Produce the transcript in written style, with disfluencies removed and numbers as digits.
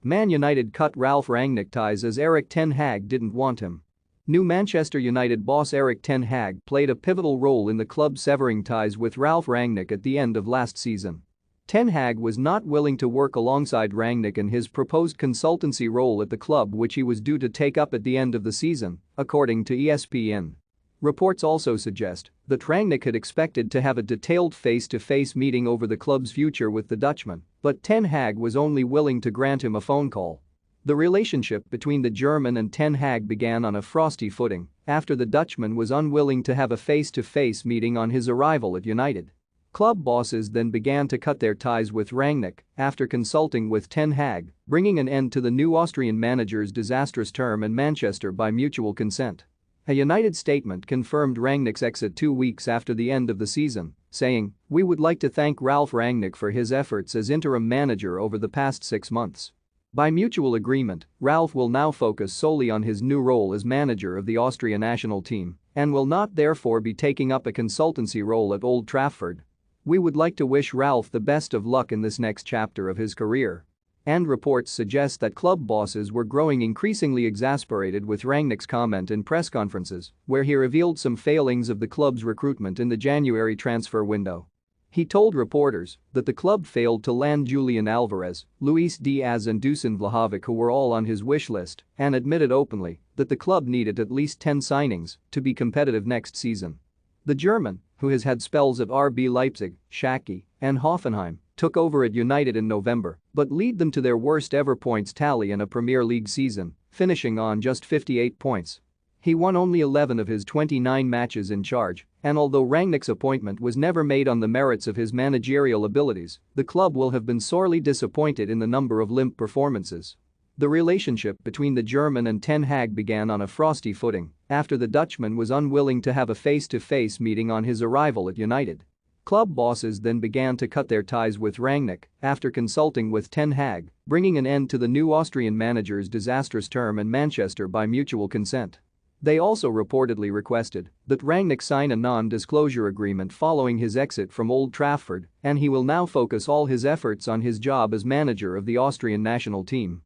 Man United cut Ralf Rangnick ties as Erik ten Hag didn't want him. New Manchester United boss Erik ten Hag played a pivotal role in the club severing ties with Ralf Rangnick at the end of last season. Ten Hag was not willing to work alongside Rangnick in his proposed consultancy role at the club, which he was due to take up at the end of the season, according to ESPN. Reports also suggest that Rangnick had expected to have a detailed face-to-face meeting over the club's future with the Dutchman, but ten Hag was only willing to grant him a phone call. The relationship between the German and ten Hag began on a frosty footing after the Dutchman was unwilling to have a face-to-face meeting on his arrival at United. Club bosses then began to cut their ties with Rangnick after consulting with ten Hag, bringing an end to the new Austrian manager's disastrous term in Manchester by mutual consent. A United statement confirmed Rangnick's exit 2 weeks after the end of the season, saying, "We would like to thank Ralf Rangnick for his efforts as interim manager over the past 6 months. By mutual agreement, Ralf will now focus solely on his new role as manager of the Austrian national team and will not therefore be taking up a consultancy role at Old Trafford. We would like to wish Ralf the best of luck in this next chapter of his career." And reports suggest that club bosses were growing increasingly exasperated with Rangnick's comment in press conferences, where he revealed some failings of the club's recruitment in the January transfer window. He told reporters that the club failed to land Julian Alvarez, Luis Diaz and Dusan Vlahovic, who were all on his wish list, and admitted openly that the club needed at least 10 signings to be competitive next season. The German, who has had spells at RB Leipzig, Schalke, and Hoffenheim, took over at United in November but led them to their worst ever points tally in a Premier League season, finishing on just 58 points. He won only 11 of his 29 matches in charge, and although Rangnick's appointment was never made on the merits of his managerial abilities, the club will have been sorely disappointed in the number of limp performances. The relationship between the German and ten Hag began on a frosty footing after the Dutchman was unwilling to have a face-to-face meeting on his arrival at United. Club bosses then began to cut their ties with Rangnick after consulting with ten Hag, bringing an end to the new Austrian manager's disastrous term in Manchester by mutual consent. They also reportedly requested that Rangnick sign a non-disclosure agreement following his exit from Old Trafford, and he will now focus all his efforts on his job as manager of the Austrian national team.